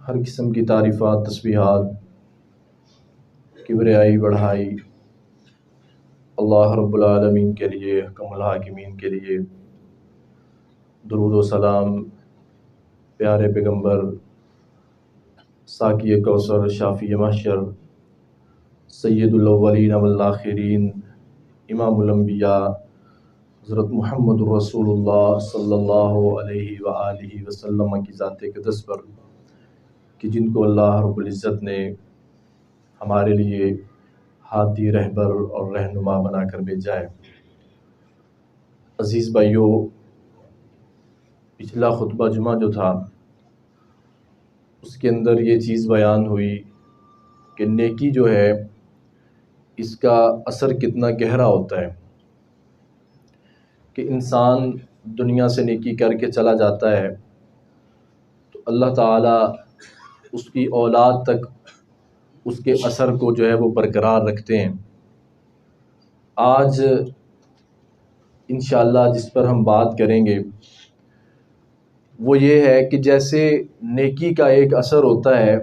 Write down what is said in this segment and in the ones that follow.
ہر قسم کی تعریفات، تسبیحات، کبریائی، بڑھائی اللہ رب العالمین کے لیے، حکم الحاکمین کے لیے۔ درود و سلام پیارے پیغمبر، ساقی کوثر، شافی محشر، سید الاولین والآخرین، امام الانبیاء حضرت محمد رسول اللہ صلی اللہ علیہ وآلہ وسلم کی ذات اقدس پر کہ جن کو اللہ رب العزت نے ہمارے لیے ہادی، رہبر اور رہنما بنا کر بھیجا ہے۔ عزیز بھائیو، پچھلا خطبہ جمعہ جو تھا اس کے اندر یہ چیز بیان ہوئی کہ نیکی جو ہے اس کا اثر کتنا گہرا ہوتا ہے، کہ انسان دنیا سے نیکی کر کے چلا جاتا ہے تو اللہ تعالیٰ اس کی اولاد تک اس کے اثر کو جو ہے وہ برقرار رکھتے ہیں۔ آج انشاءاللہ جس پر ہم بات کریں گے وہ یہ ہے کہ جیسے نیکی کا ایک اثر ہوتا ہے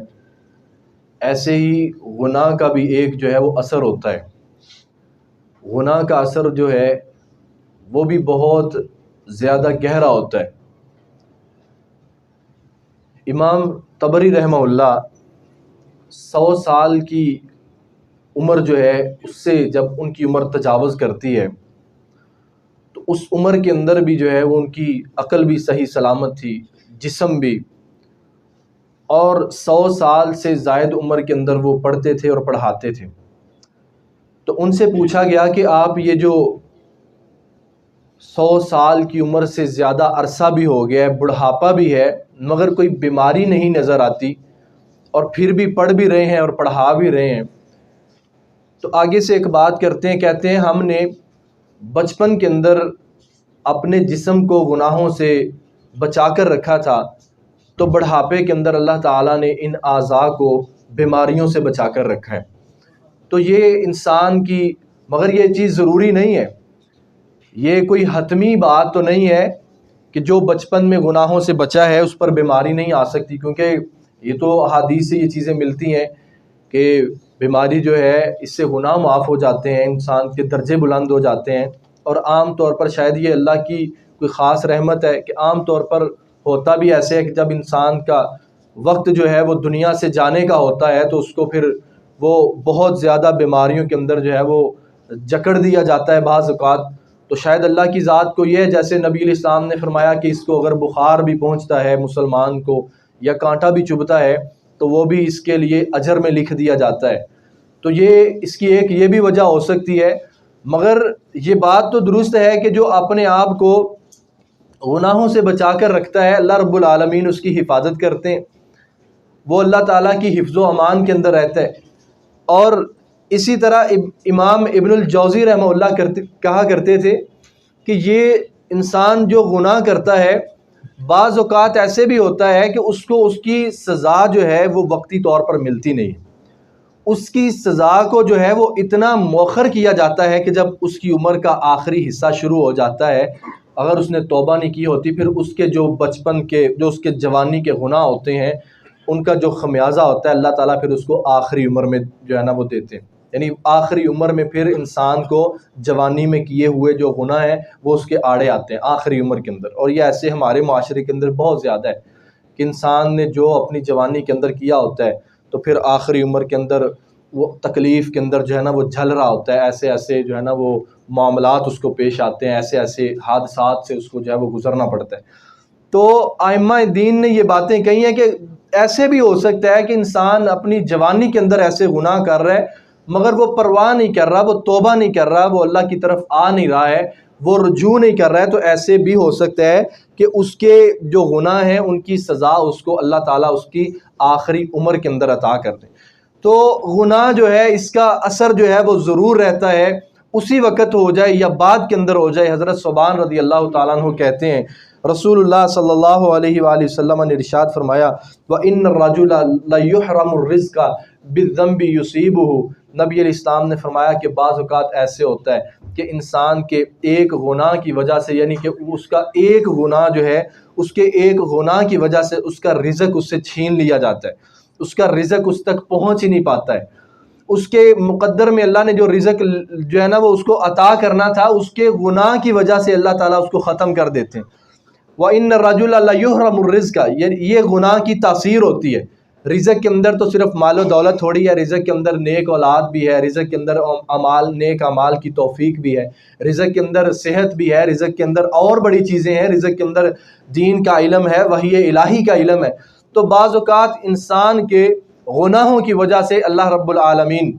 ایسے ہی گناہ کا بھی ایک جو ہے وہ اثر ہوتا ہے۔ گناہ کا اثر جو ہے وہ بھی بہت زیادہ گہرا ہوتا ہے۔ امام طبری رحمہ اللہ 100 سال کی عمر جو ہے اس سے جب ان کی عمر تجاوز کرتی ہے تو اس عمر کے اندر بھی جو ہے وہ ان کی عقل بھی صحیح سلامت تھی، جسم بھی، اور 100 سال سے زائد عمر کے اندر وہ پڑھتے تھے اور پڑھاتے تھے۔ تو ان سے پوچھا گیا کہ آپ یہ جو 100 سال کی عمر سے زیادہ عرصہ بھی ہو گیا ہے، بڑھاپا بھی ہے، مگر کوئی بیماری نہیں نظر آتی اور پھر بھی پڑھ بھی رہے ہیں اور پڑھا بھی رہے ہیں، تو آگے سے ایک بات کرتے ہیں، کہتے ہیں ہم نے بچپن کے اندر اپنے جسم کو گناہوں سے بچا کر رکھا تھا، تو بڑھاپے کے اندر اللہ تعالیٰ نے ان اعضاء کو بیماریوں سے بچا کر رکھا ہے۔ تو یہ انسان کی، مگر یہ چیز ضروری نہیں ہے، یہ کوئی حتمی بات تو نہیں ہے کہ جو بچپن میں گناہوں سے بچا ہے اس پر بیماری نہیں آ سکتی، کیونکہ یہ تو احادیث سے یہ چیزیں ملتی ہیں کہ بیماری جو ہے اس سے گناہ معاف ہو جاتے ہیں، انسان کے درجے بلند ہو جاتے ہیں۔ اور عام طور پر شاید یہ اللہ کی کوئی خاص رحمت ہے کہ عام طور پر ہوتا بھی ایسے ہے کہ جب انسان کا وقت جو ہے وہ دنیا سے جانے کا ہوتا ہے تو اس کو پھر وہ بہت زیادہ بیماریوں کے اندر جو ہے وہ جکڑ دیا جاتا ہے بعض اوقات۔ تو شاید اللہ کی ذات کو یہ ہے، جیسے نبی علیہ السلام نے فرمایا کہ اس کو اگر بخار بھی پہنچتا ہے مسلمان کو یا کانٹا بھی چبھتا ہے تو وہ بھی اس کے لیے اجر میں لکھ دیا جاتا ہے۔ تو یہ اس کی ایک یہ بھی وجہ ہو سکتی ہے، مگر یہ بات تو درست ہے کہ جو اپنے آپ کو گناہوں سے بچا کر رکھتا ہے اللہ رب العالمین اس کی حفاظت کرتے ہیں، وہ اللہ تعالیٰ کی حفظ و امان کے اندر رہتا ہے۔ اور اسی طرح امام ابن الجوزی رحمہ اللہ کہا کرتے تھے کہ یہ انسان جو گناہ کرتا ہے بعض اوقات ایسے بھی ہوتا ہے کہ اس کو اس کی سزا جو ہے وہ وقتی طور پر ملتی نہیں، اس کی سزا کو جو ہے وہ اتنا مؤخر کیا جاتا ہے کہ جب اس کی عمر کا آخری حصہ شروع ہو جاتا ہے، اگر اس نے توبہ نہیں کی ہوتی، پھر اس کے جو بچپن کے، جو اس کے جوانی کے گناہ ہوتے ہیں ان کا جو خمیازہ ہوتا ہے اللہ تعالیٰ پھر اس کو آخری عمر میں جو ہے نا وہ دیتے ہیں۔ یعنی آخری عمر میں پھر انسان کو جوانی میں کیے ہوئے جو گناہ ہیں وہ اس کے آڑے آتے ہیں آخری عمر کے اندر۔ اور یہ ایسے ہمارے معاشرے کے اندر بہت زیادہ ہے کہ انسان نے جو اپنی جوانی کے اندر کیا ہوتا ہے تو پھر آخری عمر کے اندر وہ تکلیف کے اندر جو ہے نا وہ جھل رہا ہوتا ہے، ایسے ایسے جو ہے نا وہ معاملات اس کو پیش آتے ہیں، ایسے ایسے حادثات سے اس کو جو ہے وہ گزرنا پڑتا ہے۔ تو ائمہ دین نے یہ باتیں کہی ہیں کہ ایسے بھی ہو سکتا ہے کہ انسان اپنی جوانی کے اندر ایسے گناہ کر رہا ہے مگر وہ پرواہ نہیں کر رہا، وہ توبہ نہیں کر رہا، وہ اللہ کی طرف آ نہیں رہا ہے، وہ رجوع نہیں کر رہا ہے، تو ایسے بھی ہو سکتا ہے کہ اس کے جو گناہ ہیں ان کی سزا اس کو اللہ تعالیٰ اس کی آخری عمر کے اندر عطا کر دے۔ تو گناہ جو ہے اس کا اثر جو ہے وہ ضرور رہتا ہے، اسی وقت ہو جائے یا بعد کے اندر ہو جائے۔ حضرت ثوبان رضی اللہ تعالیٰ عنہ کہتے ہیں رسول اللہ صلی اللہ علیہ وآلہ وسلم نے ارشاد فرمایا وَإِنَّ الرَّجُلَ لَيُحْرَمُ الرِّزْقَ بالذنب یصیبہ، نبی علیہ السلام نے فرمایا کہ بعض اوقات ایسے ہوتا ہے کہ انسان کے ایک گناہ کی وجہ سے، یعنی کہ اس کا ایک گناہ جو ہے، اس کے ایک گناہ کی وجہ سے اس کا رزق اس سے چھین لیا جاتا ہے، اس کا رزق اس تک پہنچ ہی نہیں پاتا ہے، اس کے مقدر میں اللہ نے جو رزق جو ہے نا وہ اس کو عطا کرنا تھا، اس کے گناہ کی وجہ سے اللہ تعالیٰ اس کو ختم کر دیتے ہیں۔ وَإِنَّ الرَّجُلَ لَيُحْرَمُ الرِّزْقَ، یہ گناہ کی تاثیر ہوتی ہے۔ رزق کے اندر تو صرف مال و دولت تھوڑی ہے، رزق کے اندر نیک اولاد بھی ہے، رزق کے اندر نیک اعمال کی توفیق بھی ہے، رزق کے اندر صحت بھی ہے، رزق کے اندر اور بڑی چیزیں ہیں، رزق کے اندر دین کا علم ہے، وحی الہی کا علم ہے۔ تو بعض اوقات انسان کے گناہوں کی وجہ سے اللہ رب العالمین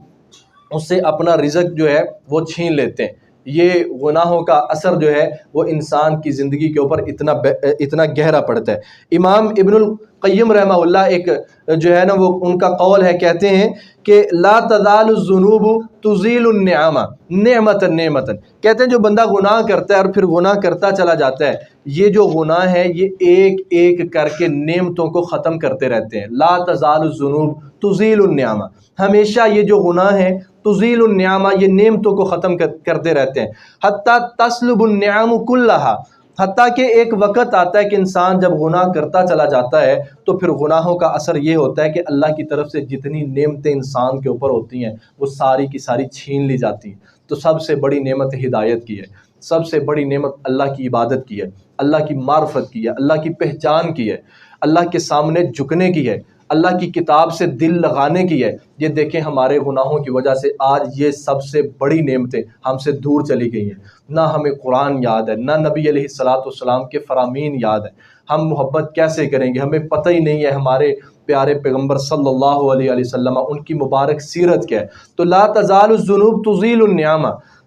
اس سے اپنا رزق جو ہے وہ چھین لیتے ہیں۔ یہ گناہوں کا اثر جو ہے وہ انسان کی زندگی کے اوپر اتنا گہرا پڑتا ہے۔ امام ابن القیم رحمہ اللہ ایک جو ہے نا وہ ان کا قول ہے، کہتے ہیں کہ لا تزال الذنوب تزیل النعم نعمتا نعمتا، کہتے ہیں جو بندہ گناہ کرتا ہے اور پھر گناہ کرتا چلا جاتا ہے، یہ جو گناہ ہے یہ ایک ایک کر کے نعمتوں کو ختم کرتے رہتے ہیں۔ لا تزال الذنوب تزیل النعم، ہمیشہ یہ جو گناہ ہے تزیل النعم، یہ نعمتوں کو ختم کرتے رہتے ہیں۔ حتیٰ تسلب النعم کلہا، حتیٰ کہ ایک وقت آتا ہے کہ انسان جب گناہ کرتا چلا جاتا ہے تو پھر گناہوں کا اثر یہ ہوتا ہے کہ اللہ کی طرف سے جتنی نعمتیں انسان کے اوپر ہوتی ہیں وہ ساری کی ساری چھین لی جاتی ہیں۔ تو سب سے بڑی نعمت ہدایت کی ہے، سب سے بڑی نعمت اللہ کی عبادت کی ہے، اللہ کی معرفت کی ہے، اللہ کی پہچان کی ہے، اللہ کے سامنے جھکنے کی ہے، اللہ کی کتاب سے دل لگانے کی ہے۔ یہ دیکھیں ہمارے گناہوں کی وجہ سے آج یہ سب سے بڑی نعمتیں ہم سے دور چلی گئی ہیں۔ نہ ہمیں قرآن یاد ہے، نہ نبی علیہ السلام کے فرامین یاد ہیں، ہم محبت کیسے کریں گے؟ ہمیں پتہ ہی نہیں ہے ہمارے پیارے پیغمبر صلی اللہ علیہ وسلم ان کی مبارک سیرت کیا ہے۔ تو لا تزال الذنوب تزیل النعم،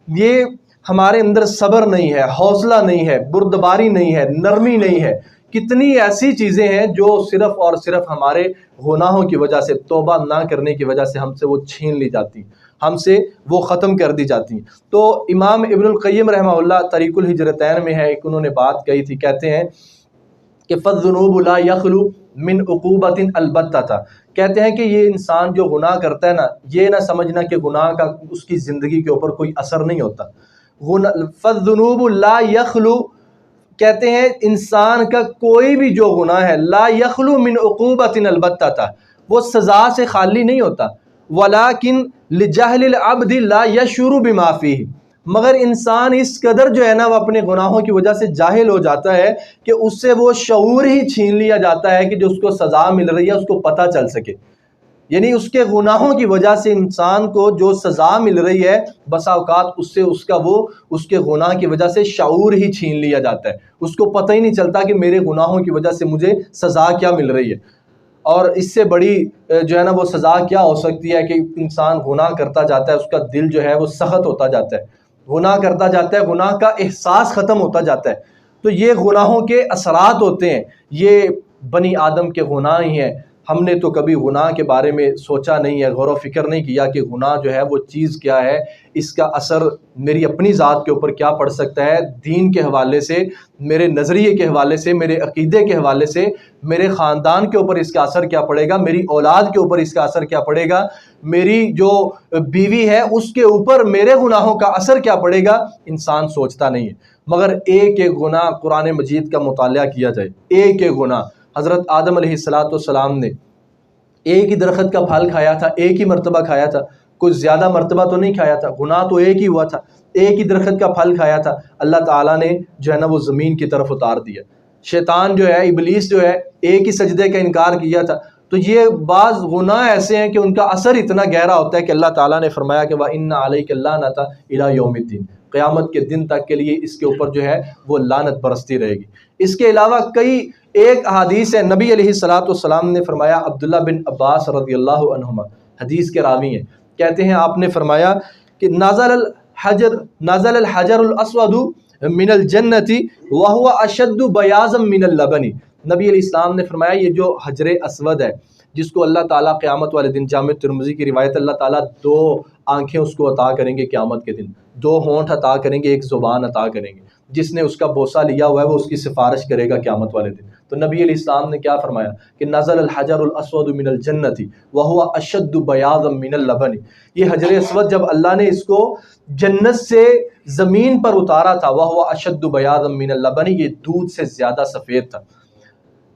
یہ ہمارے اندر صبر نہیں ہے، حوصلہ نہیں ہے، بردباری نہیں ہے، نرمی نہیں ہے۔ کتنی ایسی چیزیں ہیں جو صرف اور صرف ہمارے گناہوں کی وجہ سے، توبہ نہ کرنے کی وجہ سے ہم سے وہ چھین لی جاتی ہیں، ہم سے وہ ختم کر دی جاتی ہیں۔ تو امام ابن القیم رحمہ اللہ طریق الہجرتین میں ہے، ایک انہوں نے بات کہی تھی، کہتے ہیں کہ فالذنوب لا یخلو من عقوبۃ البتہ، کہتے ہیں کہ یہ انسان جو گناہ کرتا ہے نا، یہ نہ سمجھنا کہ گناہ کا اس کی زندگی کے اوپر کوئی اثر نہیں ہوتا۔ فالذنوب لا یخلو، کہتے ہیں انسان کا کوئی بھی جو گناہ ہے، لا یخلو من عقوبۃ البتہ، وہ سزا سے خالی نہیں ہوتا، ولیکن لجہل العبد لا یشعر بما فیہ، مگر انسان اس قدر جو ہے نا وہ اپنے گناہوں کی وجہ سے جاہل ہو جاتا ہے کہ اس سے وہ شعور ہی چھین لیا جاتا ہے کہ جو اس کو سزا مل رہی ہے اس کو پتہ چل سکے۔ یعنی اس کے گناہوں کی وجہ سے انسان کو جو سزا مل رہی ہے بسا اوقات اس کے گناہ کی وجہ سے شعور ہی چھین لیا جاتا ہے، اس کو پتہ ہی نہیں چلتا کہ میرے گناہوں کی وجہ سے مجھے سزا کیا مل رہی ہے۔ اور اس سے بڑی جو ہے نا وہ سزا کیا ہو سکتی ہے کہ انسان گناہ کرتا جاتا ہے، اس کا دل جو ہے وہ سخت ہوتا جاتا ہے، گناہ کرتا جاتا ہے، گناہ کا احساس ختم ہوتا جاتا ہے۔ تو یہ گناہوں کے اثرات ہوتے ہیں، یہ بنی آدم کے گناہ ہی ہیں۔ ہم نے تو کبھی گناہ کے بارے میں سوچا نہیں ہے، غور و فکر نہیں کیا کہ گناہ جو ہے وہ چیز کیا ہے، اس کا اثر میری اپنی ذات کے اوپر کیا پڑ سکتا ہے، دین کے حوالے سے، میرے نظریے کے حوالے سے، میرے عقیدے کے حوالے سے، میرے خاندان کے اوپر اس کا اثر کیا پڑے گا، میری اولاد کے اوپر اس کا اثر کیا پڑے گا، میری جو بیوی ہے اس کے اوپر میرے گناہوں کا اثر کیا پڑے گا، انسان سوچتا نہیں ہے۔ مگر ایک ایک گناہ قرآن مجید کا مطالعہ کیا جائے، ایک ایک گناہ، حضرت آدم علیہ السلام نے ایک ہی درخت کا پھل کھایا تھا، ایک ہی مرتبہ کھایا تھا، کوئی زیادہ مرتبہ تو نہیں کھایا تھا، گناہ تو ایک ہی ہوا تھا، ایک ہی درخت کا پھل کھایا تھا، اللہ تعالیٰ نے جو ہے نا وہ زمین کی طرف اتار دیا۔ شیطان جو ہے، ابلیس جو ہے، ایک ہی سجدے کا انکار کیا تھا۔ تو یہ بعض گناہ ایسے ہیں کہ ان کا اثر اتنا گہرا ہوتا ہے کہ اللہ تعالیٰ نے فرمایا کہ وَإِنَّ عَلَيْكَ اللَّعْنَةَ إِلَىٰ يَوْمِ الدِّينِ، قیامت کے دن تک کے لیے اس کے اوپر جو ہے وہ لعنت برستی رہے گی۔ اس کے علاوہ کئی ایک احادیث ہے، نبی علیہ السلام نے فرمایا، عبداللہ بن عباس رضی اللہ عنہما حدیث کے راوی ہیں، کہتے ہیں آپ نے فرمایا کہ نزل الحجر الاسود من الجنت وهو اشد بیاضا من اللبن، نبی علیہ السلام نے فرمایا یہ جو حجر اسود ہے جس کو اللہ تعالیٰ قیامت والے دن، جامع ترمذی کی روایت، اللہ تعالیٰ دو آنکھیں اس کو عطا کریں گے قیامت کے دن، دو ہونٹ عطا کریں گے، ایک زبان عطا کریں گے۔ جس نے اس کا بوسہ لیا ہوا ہے وہ اس کی سفارش کرے گا قیامت والے دن۔ تو نبی علیہ السلام نے کیا فرمایا کہ نزل الحجر الاسود من الجنت وهو اشد بیاضا من اللبن، یہ حجر اسود جب اللہ نے اس کو جنت سے زمین پر اتارا تھا، وهو اشد بیاضا من اللبن، یہ دودھ سے زیادہ سفید تھا،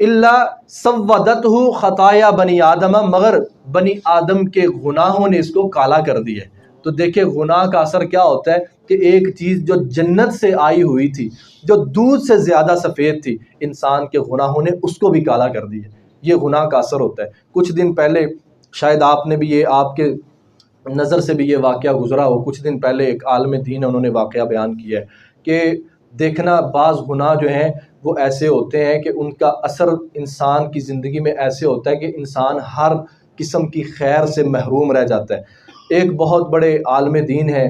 الا سودته خطایا بنی آدم، مگر بنی آدم کے گناہوں نے اس کو کالا کر دیا ہے۔ تو دیکھیں گناہ کا اثر کیا ہوتا ہے کہ ایک چیز جو جنت سے آئی ہوئی تھی، جو دودھ سے زیادہ سفید تھی، انسان کے گناہوں نے اس کو بھی کالا کر دیا۔ یہ گناہ کا اثر ہوتا ہے۔ کچھ دن پہلے شاید آپ نے بھی آپ کے نظر سے بھی یہ واقعہ گزرا ہو، کچھ دن پہلے ایک عالم دین ہے، انہوں نے واقعہ بیان کیا ہے کہ دیکھنا بعض گناہ جو ہیں وہ ایسے ہوتے ہیں کہ ان کا اثر انسان کی زندگی میں ایسے ہوتا ہے کہ انسان ہر قسم کی خیر سے محروم رہ جاتا ہے۔ ایک بہت بڑے عالم دین ہے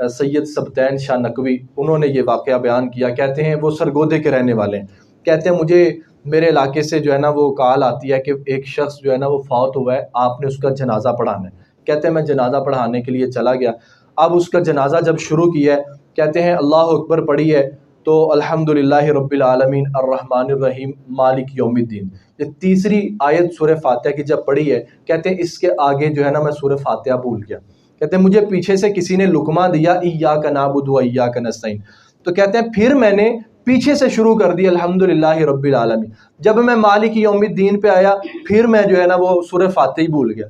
سید سبطین شاہ نقوی، انہوں نے یہ واقعہ بیان کیا۔ کہتے ہیں وہ سرگودے کے رہنے والے ہیں، کہتے ہیں مجھے میرے علاقے سے جو ہے نا وہ کال آتی ہے کہ ایک شخص جو ہے نا وہ فوت ہوا ہے، آپ نے اس کا جنازہ پڑھانا ہے۔ کہتے ہیں میں جنازہ پڑھانے کے لیے چلا گیا، اب اس کا جنازہ جب شروع کیا ہے، کہتے ہیں اللہ اکبر پڑھی ہے تو الحمدللہ رب العالمین الرحمن الرحیم مالک یوم الدین، یہ تیسری آیت سورہ فاتحہ کی جب پڑھی ہے، کہتے ہیں اس کے آگے جو ہے نا میں سورہ فاتحہ بھول گیا۔ کہتے ہیں مجھے پیچھے سے کسی نے لقمہ دیا ایاک نعبد و ایاک نستعین، تو کہتے ہیں پھر میں نے پیچھے سے شروع کر دی الحمدللہ رب العالمین، جب میں مالک یوم الدین پہ آیا پھر میں جو ہے نا وہ سورہ فاتحہ بھول گیا،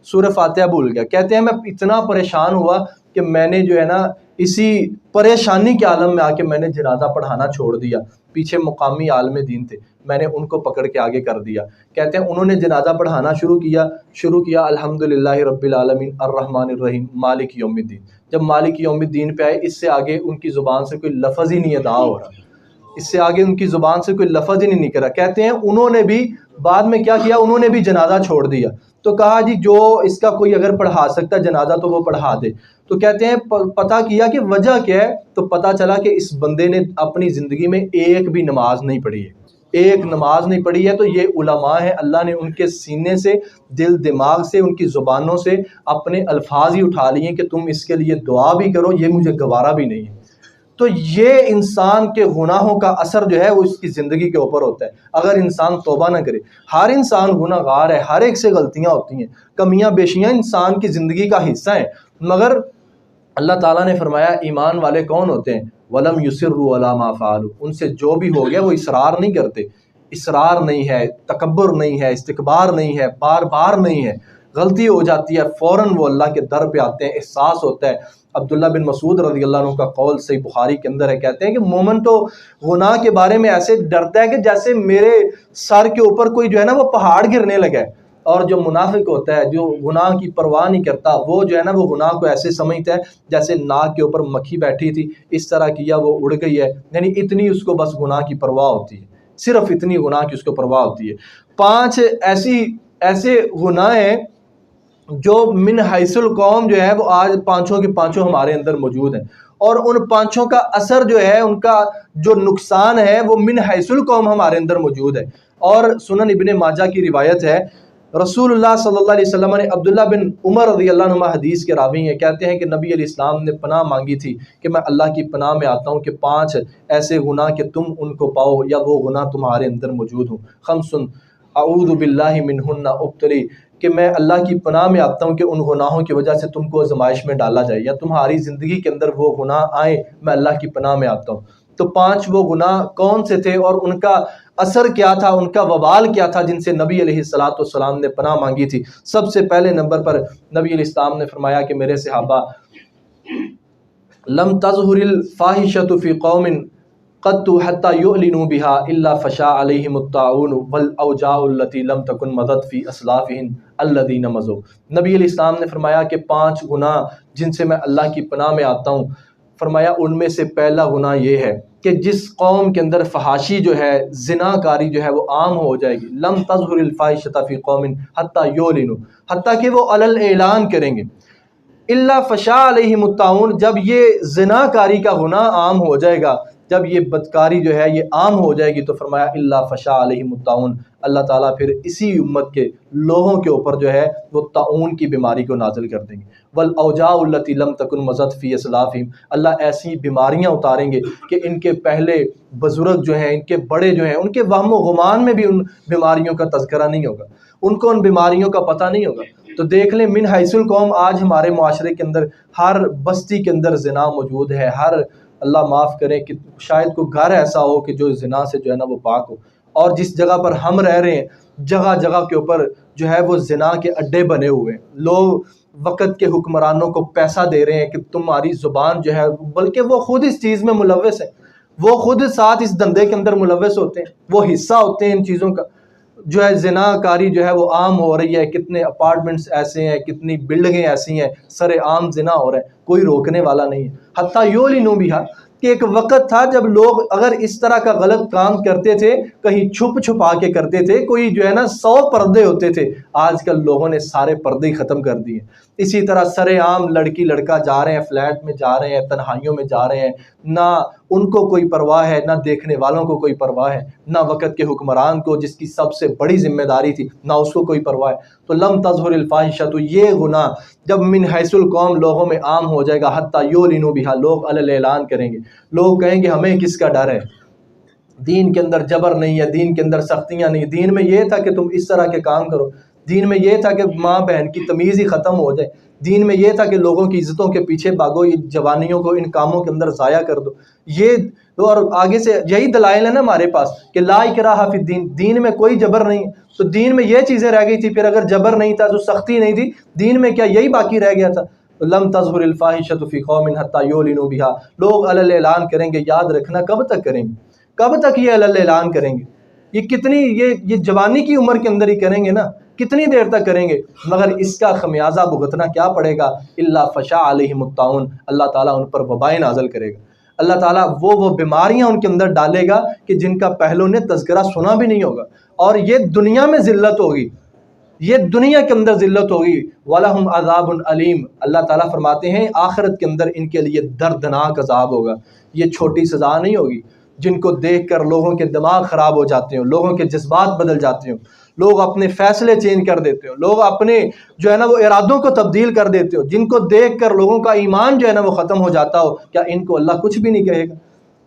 سورہ فاتحہ بھول گیا۔ کہتے ہیں میں اتنا پریشان ہوا کہ میں نے جو ہے نا اسی پریشانی کے عالم میں آ کے میں نے جنازہ پڑھانا چھوڑ دیا۔ پیچھے مقامی عالم دین تھے، میں نے ان کو پکڑ کے آگے کر دیا۔ کہتے ہیں انہوں نے جنازہ پڑھانا شروع کیا الحمدللہ رب العالمین الرحمن الرحیم مالک یوم الدین، جب مالک یوم الدین پہ آئے اس سے آگے ان کی زبان سے کوئی لفظ ہی نہیں ادا ہو رہا، اس سے آگے ان کی زبان سے کوئی لفظ ہی نہیں نکل رہا۔ کہتے ہیں انہوں نے بھی بعد میں کیا کیا، انہوں نے بھی جنازہ چھوڑ دیا، تو کہا جی جو اس کا کوئی اگر پڑھا سکتا جنازہ تو وہ پڑھا دے۔ تو کہتے ہیں پتہ کیا کہ وجہ کیا ہے، تو پتہ چلا کہ اس بندے نے اپنی زندگی میں ایک بھی نماز نہیں پڑھی ہے، ایک نماز نہیں پڑھی ہے۔ تو یہ علماء ہیں، اللہ نے ان کے سینے سے، دل دماغ سے، ان کی زبانوں سے اپنے الفاظ ہی اٹھا لیے کہ تم اس کے لیے دعا بھی کرو، یہ مجھے گوارا بھی نہیں ہے۔ تو یہ انسان کے گناہوں کا اثر جو ہے وہ اس کی زندگی کے اوپر ہوتا ہے۔ اگر انسان توبہ نہ کرے، ہر انسان گناہ گار ہے، ہر ایک سے غلطیاں ہوتی ہیں، کمیاں بیشیاں انسان کی زندگی کا حصہ ہیں، مگر اللہ تعالیٰ نے فرمایا ایمان والے کون ہوتے ہیں، وَلَمْ يُصِرُّوا عَلَىٰ مَا فَعَلُوا، ان سے جو بھی ہو گیا وہ اصرار نہیں کرتے، اصرار نہیں ہے، تکبر نہیں ہے، استکبار نہیں ہے، بار بار نہیں ہے، غلطی ہو جاتی ہے فوراً وہ اللہ کے در پہ آتے ہیں، احساس ہوتا ہے۔ عبداللہ بن مسعود رضی اللہ عنہ کا قول صحیح بخاری کے اندر ہے، کہتے ہیں کہ مومن تو گناہ کے بارے میں ایسے ڈرتا ہے کہ جیسے میرے سر کے اوپر کوئی جو ہے نا وہ پہاڑ گرنے لگا ہے، اور جو منافق ہوتا ہے جو گناہ کی پرواہ نہیں کرتا، وہ جو ہے نا وہ گناہ کو ایسے سمجھتا ہے جیسے ناک کے اوپر مکھی بیٹھی تھی، اس طرح کیا وہ اڑ گئی ہے، یعنی اتنی اس کو بس گناہ کی پرواہ ہوتی ہے، صرف اتنی گناہ کی اس کو پرواہ ہوتی ہے۔ 5 ایسے گناہ ہیں جو من حیث القوم جو ہے وہ آج 5 کے 5 ہمارے اندر موجود ہیں، اور ان 5 کا اثر جو ہے، ان کا جو نقصان ہے وہ من حیث القوم ہمارے اندر موجود ہے۔ اور سنن ابن ماجہ کی روایت ہے، رسول اللہ صلی اللہ علیہ وسلم نے، عبداللہ بن عمر رضی اللہ عنہ حدیث کے راوی ہیں، کہتے ہیں کہ نبی علیہ السلام نے پناہ مانگی تھی کہ میں اللہ کی پناہ میں آتا ہوں کہ 5 ایسے گناہ کہ تم ان کو پاؤ یا وہ گناہ تمہارے اندر موجود ہوں، 5 اعوذ باللہ منہن ابتلی، کہ میں اللہ کی پناہ میں آتا ہوں کہ ان گناہوں کی وجہ سے تم کو آزمائش میں ڈالا جائے یا تمہاری زندگی کے اندر وہ گناہ آئیں، میں اللہ کی پناہ میں آتا ہوں۔ تو 5 وہ گناہ کون سے تھے اور ان کا اثر کیا تھا، ان کا وبال کیا تھا جن سے نبی علیہ السلام نے پناہ مانگی تھی؟ سب سے پہلے نمبر پر نبی علیہ السلام نے فرمایا کہ میرے صحابہ، لم تظہر الفاحشۃ فی قوم قط حتی یعلنوا بها الا فشا علیہم الطاعون والاوجاع التي لم تکن مضت فی اسلافہم الذین مضوا۔ نبی علیہ السلام نے فرمایا کہ 5 گناہ جن سے میں اللہ کی پناہ میں آتا ہوں، فرمایا ان میں سے پہلا گناہ یہ ہے کہ جس قوم کے اندر فحاشی جو ہے، زنا کاری جو ہے وہ عام ہو جائے گی، لم تظہر الفاحشۃ فی قوم حتی یعلنوا، حتیٰ کہ وہ علل اعلان کریں گے، الا فشا علیہم الطاعون، جب یہ زنا کاری کا گناہ عام ہو جائے گا، جب یہ بدکاری جو ہے یہ عام ہو جائے گی تو فرمایا الا فشا علیہم الطاعون، اللہ تعالیٰ پھر اسی امت کے لوگوں کے اوپر جو ہے وہ طاعون کی بیماری کو نازل کر دیں گے۔ والاوجاع التي لم تكن مضت في اسلافهم، اللہ ایسی بیماریاں اتاریں گے کہ ان کے پہلے بزرگ جو ہیں، ان کے بڑے جو ہیں، ان کے وہم و گمان میں بھی ان بیماریوں کا تذکرہ نہیں ہوگا، ان کو ان بیماریوں کا پتہ نہیں ہوگا۔ تو دیکھ لیں من حیث القوم آج ہمارے معاشرے کے اندر ہر بستی کے اندر زنا موجود ہے، ہر اللہ معاف کرے کہ شاید کوئی گھر ایسا ہو کہ جو زنا سے جو ہے نا وہ پاک ہو، اور جس جگہ پر ہم رہ رہے ہیں جگہ جگہ کے اوپر جو ہے وہ زنا کے اڈے بنے ہوئے ہیں۔ لوگ وقت کے حکمرانوں کو پیسہ دے رہے ہیں کہ تمہاری زبان جو ہے، بلکہ وہ خود اس چیز میں ملوث ہیں، وہ خود ساتھ اس دھندے کے اندر ملوث ہوتے ہیں، وہ حصہ ہوتے ہیں ان چیزوں کا۔ جو ہے زنا کاری جو ہے وہ عام ہو رہی ہے، کتنے اپارٹمنٹس ایسے ہیں، کتنی بلڈنگیں ایسی ہیں، سر عام زنا ہو رہا ہے، کوئی روکنے والا نہیں ہے۔ حتیٰ یعلنوا بہا، کہ ایک وقت تھا جب لوگ اگر اس طرح کا غلط کام کرتے تھے کہیں چھپ چھپا کے کرتے تھے، کوئی جو ہے نا 100 پردے ہوتے تھے، آج کل لوگوں نے سارے پردے ہی ختم کر دیے۔ اسی طرح سر عام لڑکی لڑکا جا رہے ہیں، فلیٹ میں جا رہے ہیں، تنہائیوں میں جا رہے ہیں، نہ ان کو کوئی پرواہ ہے، نہ دیکھنے والوں کو کوئی پرواہ ہے، نہ وقت کے حکمران کو جس کی سب سے بڑی ذمہ داری تھی نہ اس کو کوئی پرواہ ہے۔ تو لم تظہر الفاحشہ، تو یہ گناہ جب من حیث القوم لوگوں میں عام ہو جائے گا، حتیٰ یعلنوا بہا، لوگ اعلان کریں گے، لوگ کہیں گے ہمیں کس کا ڈر ہے، دین کے اندر جبر نہیں ہے، دین کے اندر سختیاں نہیں، دین میں یہ تھا کہ تم اس طرح کے کام کرو، دین میں یہ تھا کہ ماں بہن کی تمیز ہی ختم ہو جائے، دین میں یہ تھا کہ لوگوں کی عزتوں کے پیچھے بھاگو، یہ جوانیوں کو ان کاموں کے اندر ضائع کر دو۔ یہ اور آگے سے یہی دلائل ہے نا ہمارے پاس کہ لا اکراہ فی الدین، دین میں کوئی جبر نہیں، تو دین میں یہ چیزیں رہ گئی تھی، پھر اگر جبر نہیں تھا تو سختی نہیں تھی، دین میں کیا یہی باقی رہ گیا تھا؟ لم تظہر الفاحشۃ فی قوم حتی یعلنوا بہا، لوگ اعلان کریں گے، یاد رکھنا کب تک کریں گے، کب تک یہ اعلان کریں گے، یہ کتنی یہ جوانی کی عمر کے اندر ہی کریں گے نا، کتنی دیر تک کریں گے، مگر اس کا خمیازہ بھگتنا کیا پڑے گا؟ الا فشا علیہم الطاعون، اللہ تعالیٰ ان پر وبائیں نازل کرے گا، اللہ تعالیٰ وہ بیماریاں ان کے اندر ڈالے گا کہ جن کا پہلوں نے تذکرہ سنا بھی نہیں ہوگا، اور یہ دنیا میں ذلت ہوگی، یہ دنیا کے اندر ذلت ہوگی۔ وَلَهُمْ عَذَابٌ عَلِيمٌ، اللہ تعالیٰ فرماتے ہیں آخرت کے اندر ان کے لیے دردناک عذاب ہوگا، یہ چھوٹی سزا نہیں ہوگی جن کو دیکھ کر لوگوں کے دماغ خراب ہو جاتے ہیں، لوگوں کے جذبات بدل جاتے ہیں، لوگ اپنے فیصلے چینج کر دیتے ہیں، لوگ اپنے جو ہے نا وہ ارادوں کو تبدیل کر دیتے ہو، جن کو دیکھ کر لوگوں کا ایمان جو ہے نا وہ ختم ہو جاتا ہو، کیا ان کو اللہ کچھ بھی نہیں کہے گا؟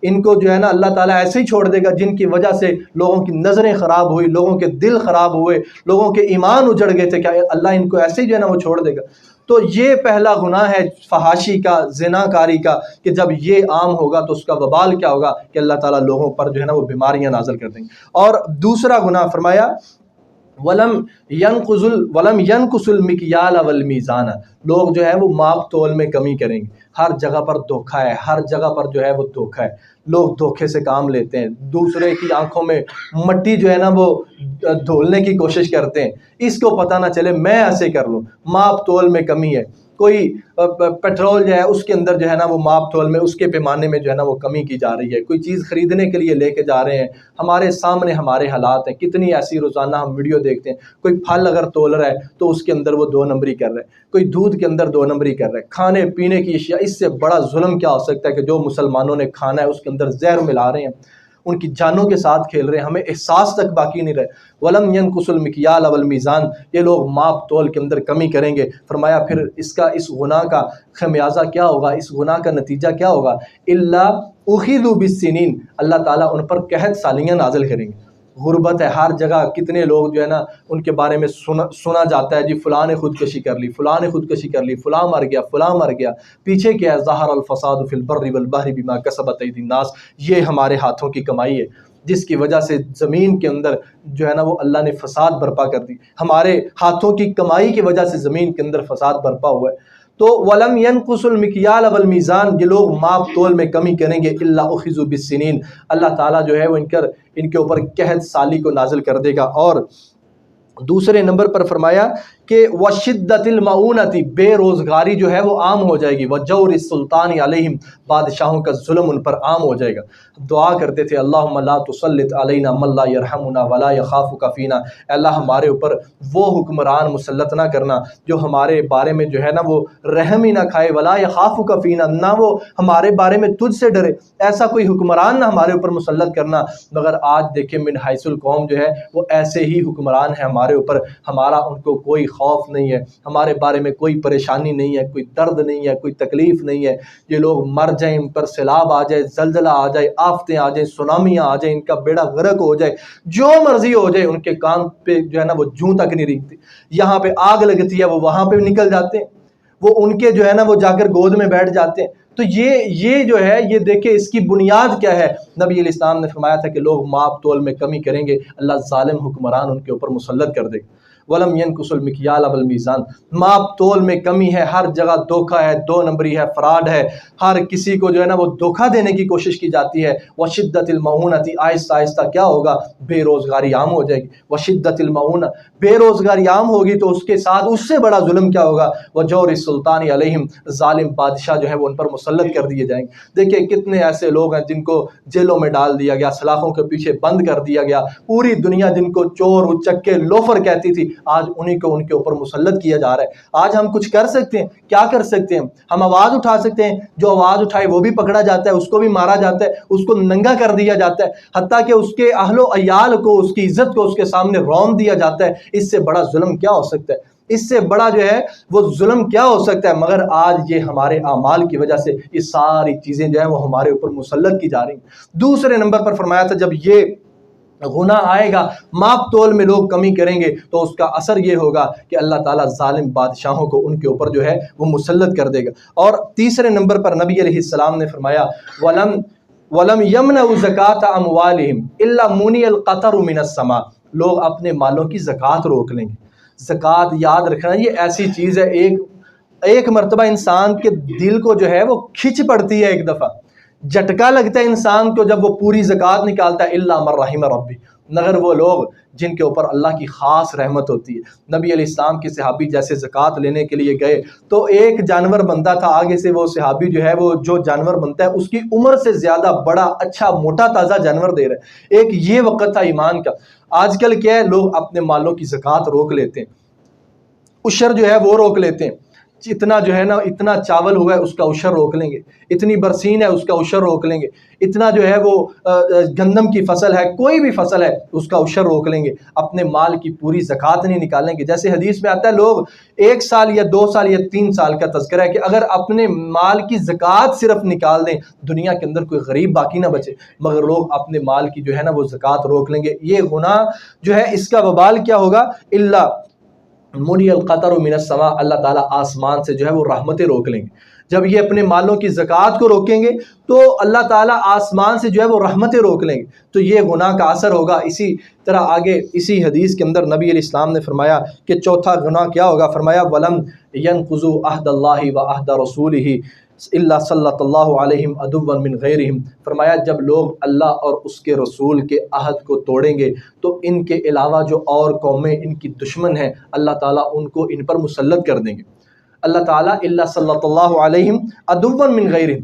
ان کو جو ہے نا اللہ تعالیٰ ایسے ہی چھوڑ دے گا جن کی وجہ سے لوگوں کی نظریں خراب ہوئی، لوگوں کے دل خراب ہوئے، لوگوں کے ایمان اجڑ گئے تھے، کیا اللہ ان کو ایسے ہی جو ہے نا وہ چھوڑ دے گا؟ تو یہ پہلا گناہ ہے فحاشی کا، زنا کاری کا، کہ جب یہ عام ہوگا تو اس کا وبال کیا ہوگا کہ اللہ تعالیٰ لوگوں پر جو ہے نا وہ بیماریاں نازل کر دیں گے۔ اور دوسرا گناہ فرمایا ولم ينقص المکیال والمیزان، لوگ جو ہے وہ ماپ تول میں کمی کریں گے، ہر جگہ پر دھوکہ ہے، ہر جگہ پر جو ہے وہ دھوکہ ہے، لوگ دھوکے سے کام لیتے ہیں، دوسرے کی آنکھوں میں مٹی جو ہے نا وہ دھولنے کی کوشش کرتے ہیں، اس کو پتہ نہ چلے میں ایسے کر لوں، ماپ تول میں کمی ہے، کوئی پیٹرول جو ہے اس کے اندر جو ہے نا وہ ماپ تول میں اس کے پیمانے میں جو ہے نا وہ کمی کی جا رہی ہے، کوئی چیز خریدنے کے لیے لے کے جا رہے ہیں، ہمارے سامنے ہمارے حالات ہیں، کتنی ایسی روزانہ ہم ویڈیو دیکھتے ہیں، کوئی پھل اگر تول رہا ہے تو اس کے اندر وہ 2 نمبری کر رہا ہے، کوئی دودھ کے اندر 2 نمبری کر رہا ہے، کھانے پینے کی اشیاء، اس سے بڑا ظلم کیا ہو سکتا ہے کہ جو مسلمانوں نے کھانا ہے اس کے اندر زہر ملا رہے ہیں، ان کی جانوں کے ساتھ کھیل رہے ہیں، ہمیں احساس تک باقی نہیں رہے۔ وَلَمْ يَنْقُصُ الْمِكْيَالَ وَالْمِيزَانَ، یہ لوگ ماپ تول کے اندر کمی کریں گے، فرمایا پھر اس گناہ کا خمیازہ کیا ہوگا، اس گناہ کا نتیجہ کیا ہوگا؟ إِلَّا أُخِذُوا بِالسِّنِينَ، اللہ تعالیٰ ان پر قحط سالیاں نازل کریں گے، غربت ہے ہر جگہ، کتنے لوگ جو ہے نا ان کے بارے میں سنا جاتا ہے، جی فلاں نے خودکشی کر لی، فلاں نے خودکشی کر لی، فلاں مر گیا، فلاں مر گیا، پیچھے کیا ہے؟ ظہر الفساد فی البر والبحر بما کسبت ایدی الناس، یہ ہمارے ہاتھوں کی کمائی ہے جس کی وجہ سے زمین کے اندر جو ہے نا وہ اللہ نے فساد برپا کر دی، ہمارے ہاتھوں کی کمائی کی وجہ سے زمین کے اندر فساد برپا ہوا ہے۔ تو وَلَمْ يَنْقُصُ الْمِكْيَالَ وَالْمِيزَانَ، یہ لوگ ماپ تول میں کمی کریں گے، إِلَّا أُخِذُوا بِالسِّنِينَ، اللہ تعالیٰ جو ہے وہ ان کے اوپر قحط سالی کو نازل کر دے گا۔ اور دوسرے نمبر پر فرمایا کہ وشدت المعونتی، بے روزگاری جو ہے وہ عام ہو جائے گی، وجور السلطان علیہم، بادشاہوں کا ظلم ان پر عام ہو جائے گا۔ دعا کرتے تھے اللہم لا تسلط علینا من لا یرحمنا ولا یخافک فینا، اے اللہ ہمارے اوپر وہ حکمران مسلط نہ کرنا جو ہمارے بارے میں جو ہے نا وہ رحم ہی نہ کھائے، ولا یخافک فینا، نہ وہ ہمارے بارے میں تجھ سے ڈرے، ایسا کوئی حکمران نہ ہمارے اوپر مسلط کرنا۔ مگر آج دیکھیں من حیث القوم جو ہے وہ ایسے ہی حکمران ہیں ہمارے اوپر، ہمارا ان کو کوئی خوف نہیں ہے، ہمارے بارے میں کوئی پریشانی نہیں ہے، کوئی درد نہیں ہے، کوئی تکلیف نہیں ہے۔ یہ لوگ مر جائیں، ان پر سیلاب آ جائے، زلزلہ آ جائے، آفتیں آ جائیں، سونامیاں آ جائیں، ان کا بیڑا غرق ہو جائے، جو مرضی ہو جائے، ان کے کان پہ جو ہے نا وہ جوں تک نہیں ریگتی، یہاں پہ آگ لگتی ہے وہ وہاں پہ نکل جاتے ہیں، وہ ان کے جو ہے نا وہ جا کر گود میں بیٹھ جاتے ہیں۔ تو یہ جو ہے یہ دیکھیں اس کی بنیاد کیا ہے؟ نبی علیہ السلام نے فرمایا تھا کہ لوگ ماپ تول میں کمی کریں گے، اللہ ظالم حکمران ان کے اوپر مسلط کر دے گا۔ وَلَمْ يَنْقُصُ الْمِكْيَالَ وَالْمِيزَانَ، ماپ تول میں کمی ہے، ہر جگہ دھوکہ ہے، دو نمبری ہے، فراڈ ہے، ہر کسی کو جو ہے نا وہ دھوکہ دینے کی کوشش کی جاتی ہے۔ وَشِدَّةِ الْمَعُونَةِ، آہستہ آہستہ کیا ہوگا؟ بے روزگاری عام ہو جائے گی۔ وَشِدَّةِ الْمَعُونَةِ، بے روزگاری عام ہوگی تو اس کے ساتھ اس سے بڑا ظلم کیا ہوگا؟ وَجَوْرِ السُّلْطَانِ عَلَيْهِمْ، ظالم بادشاہ جو ہے وہ ان پر مسلط کر دیے جائیں گے۔ دیکھیں کتنے ایسے لوگ ہیں جن کو جیلوں میں ڈال دیا گیا، سلاخوں کے پیچھے بند کر دیا گیا، پوری دنیا جن کو چور اچکے لوفر کہتی تھی، آج انہی کو ان کے اوپر مسلط کیا جا رہا ہے۔ آج ہم کچھ کر سکتے ہیں؟ کیا کر سکتے ہیں؟ ہم آواز اٹھا سکتے ہیں، جو آواز اٹھائے وہ بھی پکڑا جاتا ہے، اس کو بھی مارا جاتا ہے، اس کو ننگا کر دیا جاتا ہے، حتیٰ کہ اس کے اہل و عیال کو، اس کی عزت کو اس کے سامنے رون دیا جاتا ہے۔ اس سے بڑا ظلم کیا ہو سکتا ہے؟ اس سے بڑا جو ہے وہ ظلم کیا ہو سکتا ہے؟ مگر آج یہ ہمارے اعمال کی وجہ سے یہ ساری چیزیں جو ہیں وہ ہمارے اوپر مسلط کی جا رہی ہیں۔ دوسرے نمبر پر فرمایا تھا جب یہ گناہ آئے گا، ماپ تول میں لوگ کمی کریں گے تو اس کا اثر یہ ہوگا کہ اللہ تعالیٰ ظالم بادشاہوں کو ان کے اوپر جو ہے وہ مسلط کر دے گا۔ اور تیسرے نمبر پر نبی علیہ السلام نے فرمایا وَلَمْ يَمْنَعُوا زَكَاةَ أَمْوَالِهِمْ إِلَّا مُنِعَ الْقَطَرُ مِنَ السَّمَاءِ، لوگ اپنے مالوں کی زکوٰۃ روک لیں گے۔ زکوٰۃ یاد رکھنا یہ ایسی چیز ہے، ایک مرتبہ انسان کے دل کو جو ہے وہ کھچ پڑتی ہے، ایک دفعہ جھٹکا لگتا ہے انسان کو جب وہ پوری زکوٰۃ نکالتا ہے، الا من رحم ربی، مگر وہ لوگ جن کے اوپر اللہ کی خاص رحمت ہوتی ہے۔ نبی علیہ السلام کے صحابی جیسے زکوٰۃ لینے کے لیے گئے تو ایک جانور بنتا تھا، آگے سے وہ صحابی جو ہے وہ جو جانور بنتا ہے اس کی عمر سے زیادہ بڑا اچھا موٹا تازہ جانور دے رہا ہے۔ ایک یہ وقت تھا ایمان کا۔ آج کل کیا ہے، لوگ اپنے مالوں کی زکوٰۃ روک لیتے ہیں، عشر جو ہے وہ روک لیتے ہیں، اتنا جو ہے نا اتنا چاول ہوا ہے اس کا عشر روک لیں گے، اتنی برسین ہے اس کا عشر روک لیں گے، اتنا جو ہے وہ گندم کی فصل ہے، کوئی بھی فصل ہے اس کا عشر روک لیں گے، اپنے مال کی پوری زکوٰۃ نہیں نکالیں گے۔ جیسے حدیث میں آتا ہے لوگ 1 سال یا 2 سال یا 3 سال کا تذکرہ ہے کہ اگر اپنے مال کی زکوٰۃ صرف نکال دیں دنیا کے اندر کوئی غریب باقی نہ بچے، مگر لوگ اپنے مال کی جو ہے نا وہ زکوٰۃ روک لیں گے۔ یہ گناہ جو ہے اس کا وبال کیا ہوگا؟ الا منی القطر من السماء، اللہ تعالیٰ آسمان سے جو ہے وہ رحمتیں روک لیں گے۔ جب یہ اپنے مالوں کی زکوٰۃ کو روکیں گے تو اللہ تعالیٰ آسمان سے جو ہے وہ رحمتیں روک لیں گے، تو یہ گناہ کا اثر ہوگا۔ اسی طرح آگے اسی حدیث کے اندر نبی علیہ السلام نے فرمایا کہ چوتھا گناہ کیا ہوگا؟ فرمایا وَلَمْ يَنْقُضُوا عَهْدَ اللَّهِ وَعَهْدَ رَسُولِهِ إِلَّا سَلَّطَ اللَّهُ عَلَيْهِمْ عَدُوًّا مِّنْ غَيْرِهِمْ، فرمایا جب لوگ اللہ اور اس کے رسول کے عہد کو توڑیں گے تو ان کے علاوہ جو اور قومیں ان کی دشمن ہیں اللہ تعالیٰ ان کو ان پر مسلط کر دیں گے۔ اللہ تعالیٰ إِلَّا سَلَّطَ اللَّهُ عَلَيْهِمْ عَدُوًّا مِّنْ غَيْرِهِمْ،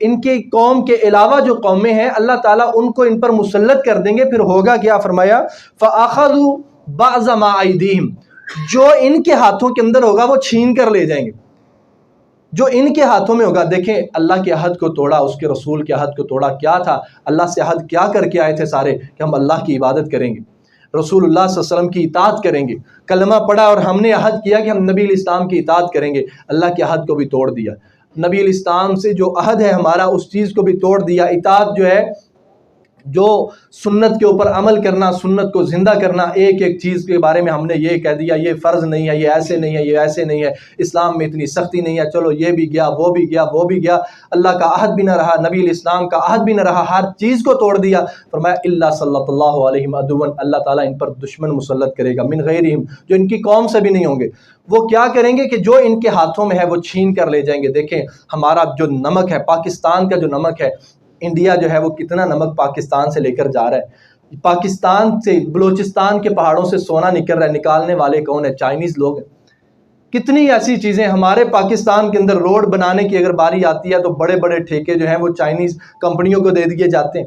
ان کے قوم کے علاوہ جو قومیں ہیں اللہ تعالیٰ ان کو ان پر مسلط کر دیں گے۔ پھر ہوگا کیا؟ فرمایا فَأَخَذُوا بَعْضَ مَا أَيْدِيهِمْ، جو ان کے ہاتھوں کے اندر ہوگا وہ چھین کر لے جائیں گے، جو ان کے ہاتھوں میں ہوگا۔ دیکھیں اللہ کے عہد کو توڑا، اس کے رسول کے عہد کو توڑا، کیا تھا؟ اللہ سے عہد کیا کر کے آئے تھے سارے کہ ہم اللہ کی عبادت کریں گے، رسول اللہ صلی اللہ علیہ وسلم کی اطاعت کریں گے، کلمہ پڑھا اور ہم نے عہد کیا کہ ہم نبی علیہ السلام کی اطاعت کریں گے، اللہ کے عہد کو بھی توڑ دیا۔ نبی علیہ السلام سے جو عہد ہے ہمارا اس چیز کو بھی توڑ دیا۔ اطاعت جو ہے، جو سنت کے اوپر عمل کرنا، سنت کو زندہ کرنا، ایک ایک چیز کے بارے میں ہم نے یہ کہہ دیا یہ فرض نہیں ہے، یہ ایسے نہیں ہے، یہ ایسے نہیں ہے، اسلام میں اتنی سختی نہیں ہے، چلو یہ بھی گیا وہ بھی گیا وہ بھی گیا، اللہ کا عہد بھی نہ رہا، نبی علیہ السلام کا عہد بھی نہ رہا، ہر چیز کو توڑ دیا۔ فرمایا الا صلی اللہ علیہ عدوًا، اللہ تعالیٰ ان پر دشمن مسلط کرے گا، من غیرہم، جو ان کی قوم سے بھی نہیں ہوں گے۔ وہ کیا کریں گے کہ جو ان کے ہاتھوں میں ہے وہ چھین کر لے جائیں گے۔ دیکھیں ہمارا جو نمک ہے، پاکستان کا جو نمک ہے، انڈیا جو ہے وہ کتنا نمک پاکستان سے لے کر جا رہا ہے، پاکستان سے بلوچستان کے پہاڑوں سے سونا نکل رہا ہے، نکالنے والے کون ہیں؟ چائنیز لوگ ہیں۔ کتنی ایسی چیزیں ہمارے پاکستان کے اندر روڈ بنانے کی اگر باری آتی ہے تو بڑے بڑے ٹھیکے جو ہیں وہ چائنیز کمپنیوں کو دے دیے جاتے ہیں۔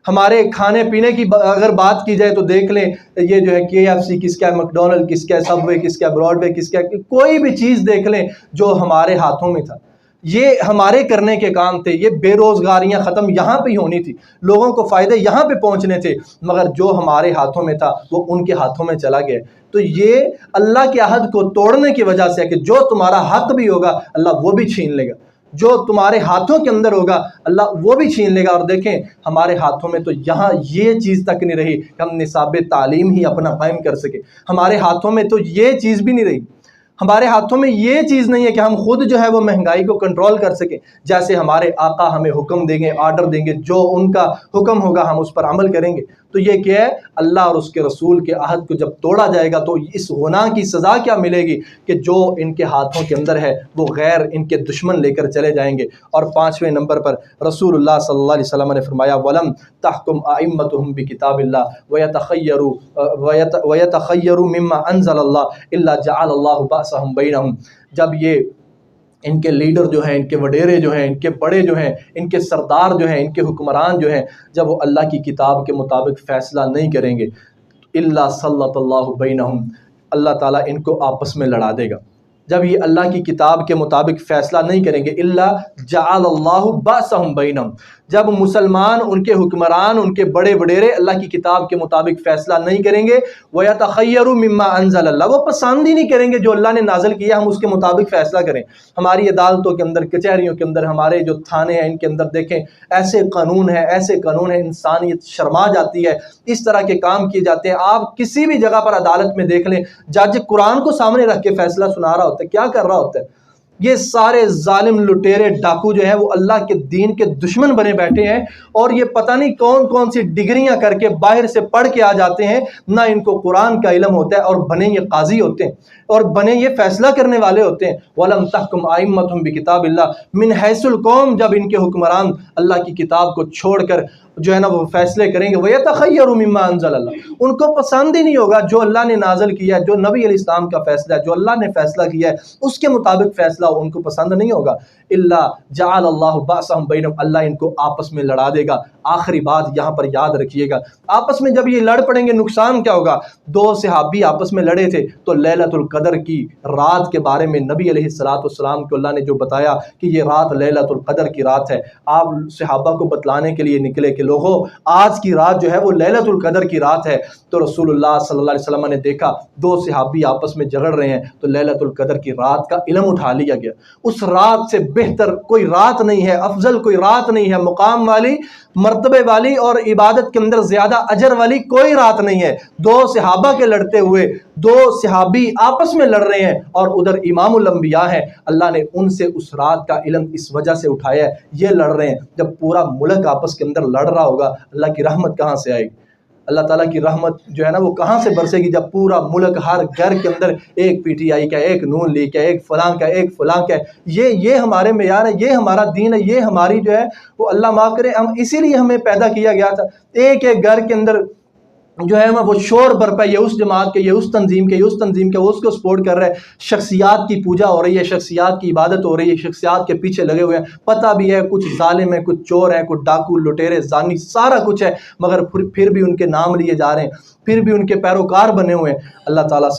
ہمارے کھانے پینے کی اگر بات کی جائے تو دیکھ لیں، یہ جو ہے KFC کس کا ہے، میکڈونلڈ کس کا ہے، سب وے کس کا ہے، براڈ وے کس کا ہے، کوئی بھی چیز دیکھ لیں جو ہمارے ہاتھوں میں تھا، یہ ہمارے کرنے کے کام تھے، یہ بے روزگاریاں ختم یہاں پہ ہی ہونی تھی، لوگوں کو فائدے یہاں پہ پہنچنے تھے، مگر جو ہمارے ہاتھوں میں تھا وہ ان کے ہاتھوں میں چلا گیا۔ تو یہ اللہ کے عہد کو توڑنے کی وجہ سے ہے کہ جو تمہارا حق بھی ہوگا اللہ وہ بھی چھین لے گا، جو تمہارے ہاتھوں کے اندر ہوگا اللہ وہ بھی چھین لے گا۔ اور دیکھیں ہمارے ہاتھوں میں تو یہاں یہ چیز تک نہیں رہی کہ ہم نصاب تعلیم ہی اپنا قائم کر سکے، ہمارے ہاتھوں میں تو یہ چیز بھی نہیں رہی، ہمارے ہاتھوں میں یہ چیز نہیں ہے کہ ہم خود جو ہے وہ مہنگائی کو کنٹرول کر سکیں۔ جیسے ہمارے آقا ہمیں حکم دیں گے، آرڈر دیں گے، جو ان کا حکم ہوگا ہم اس پر عمل کریں گے۔ تو یہ کیا ہے؟ اللہ اور اس کے رسول کے عہد کو جب توڑا جائے گا تو اس گناہ کی سزا کیا ملے گی کہ جو ان کے ہاتھوں کے اندر ہے وہ غیر ان کے دشمن لے کر چلے جائیں گے۔ اور 5ویں نمبر پر رسول اللہ صلی اللہ علیہ وسلم نے فرمایا وَلَمْ تَحْكُمْ أَئِمَّتُهُمْ بِكِتَابِ اللَّهِ وَيَتَخَيَّرُوا مِمَّا أَنزَلَ اللَّهُ إِلَّا جَعَلَ اللَّهُ بَأْسَهُمْ بَيْنَهُمْ۔ جب یہ ان کے لیڈر جو ہیں، ان کے وڈیرے جو ہیں، ان کے بڑے جو ہیں، ان کے سردار جو ہیں، ان کے حکمران جو ہیں، جب وہ اللہ کی کتاب کے مطابق فیصلہ نہیں کریں گے الا سلط اللہ بینہم، اللہ تعالیٰ ان کو آپس میں لڑا دے گا۔ جب یہ اللہ کی کتاب کے مطابق فیصلہ نہیں کریں گے الا جعل اللہ بأسہم بینہم، جب مسلمان ان کے حکمران ان کے بڑے وڈیرے اللہ کی کتاب کے مطابق فیصلہ نہیں کریں گے وَيَتَخَيَّرُوا مِمَّا أَنزَلَ اللَّهُ، وہ پسند ہی نہیں کریں گے جو اللہ نے نازل کیا ہم اس کے مطابق فیصلہ کریں۔ ہماری عدالتوں کے اندر، کچہریوں کے اندر، ہمارے جو تھانے ہیں ان کے اندر دیکھیں ایسے قانون ہیں، ایسے قانون ہیں، انسانیت شرما جاتی ہے، اس طرح کے کام کیے جاتے ہیں۔ آپ کسی بھی جگہ پر عدالت میں دیکھ لیں، جج قرآن کو سامنے رکھ کے فیصلہ سنا رہا ہوتا ہے، کیا کر رہا ہوتا ہے؟ یہ سارے ظالم لٹیرے ڈاکو جو ہیں وہ اللہ کے دین کے دشمن بنے بیٹھے ہیں، اور یہ پتہ نہیں کون کون سی ڈگریاں کر کے باہر سے پڑھ کے آ جاتے ہیں، نہ ان کو قرآن کا علم ہوتا ہے، اور بنے یہ قاضی ہوتے ہیں اور بنے یہ فیصلہ کرنے والے ہوتے ہیں۔ وَلَمْ تَحْكُمْ أَئِمَّتُهُمْ بِكِتَابِ اللَّهِ مِنْ حَيْثُ الْقَوْمِ، جب ان کے حکمران اللہ کی کتاب کو چھوڑ کر جو ہے نا وہ فیصلے کریں گے وَيَتَخَيَّرُوا مِمَّا أَنزَلَ اللَّهُ، ان کو پسند ہی نہیں ہوگا جو اللہ نے نازل کیا ہے، جو نبی علیہ السلام کا فیصلہ ہے، جو اللہ نے فیصلہ کیا ہے اس کے مطابق فیصلہ ان کو پسند نہیں ہوگا الا جعل اللہ بأسہم بینہم، اللہ ان کو آپس میں لڑا دے گا۔ آخری بات یہاں پر یاد رکھیے گا، آپس میں جب یہ لڑ پڑیں گے نقصان کیا ہوگا؟ دو صحابی آپس میں لڑے تھے تو لیلۃ القدر کی رات کے بارے میں نبی علیہ السلام کو اللہ نے جو بتایا کہ یہ رات لیلۃ القدر کی رات ہے، آپ صحابہ کو بتلانے کے لیے نکلے کہ لوگوں آج کی رات جو ہے وہ لیلۃ القدر کی رات ہے، تو رسول اللہ صلی اللہ علیہ وسلم نے دیکھا دو صحابی آپس میں جھگڑ رہے ہیں تو لیلۃ القدر کی رات کا علم اٹھا لیا گیا۔ اس رات سے بہتر کوئی رات نہیں ہے، افضل کوئی رات نہیں ہے، مقام والی، مرتبے والی اور عبادت کے اندر زیادہ اجر والی کوئی رات نہیں ہے۔ دو صحابہ کے لڑتے ہوئے، دو صحابی آپس میں لڑ رہے ہیں اور ادھر امام الانبیاء ہیں، اللہ نے ان سے اس رات کا علم اس وجہ سے اٹھایا ہے، یہ لڑ رہے ہیں۔ جب پورا ملک آپس کے اندر لڑ رہا ہوگا اللہ کی رحمت کہاں سے آئے گی؟ اللہ تعالیٰ کی رحمت جو ہے نا وہ کہاں سے برسے گی جب پورا ملک، ہر گھر کے اندر ایک PTI کا، ایک نون لیگ کا، ایک فلاں کا، ایک فلاں کا ہے۔ یہ ہمارے معیار ہے، یہ ہمارا دین ہے، یہ ہماری جو ہے وہ اللہ معاف کرے ہم اسی لیے ہمیں پیدا کیا گیا تھا۔ ایک ایک گھر کے اندر جو ہے وہ شور برپا، یہ اس جماعت کے، یہ اس تنظیم کے، یہ اس تنظیم کے، وہ اس کو سپورٹ کر رہے ہیں، شخصیات کی پوجا ہو رہی ہے، شخصیات کی عبادت ہو رہی ہے، شخصیات کے پیچھے لگے ہوئے ہیں، پتہ بھی ہے کچھ ظالم ہیں، کچھ چور ہیں، کچھ ڈاکو لٹیرے زانی، سارا کچھ ہے، مگر پھر بھی ان کے نام لیے جا رہے ہیں، پھر بھی ان کے پیروکار بنے ہوئے ہیں۔ اللہ تعالیٰ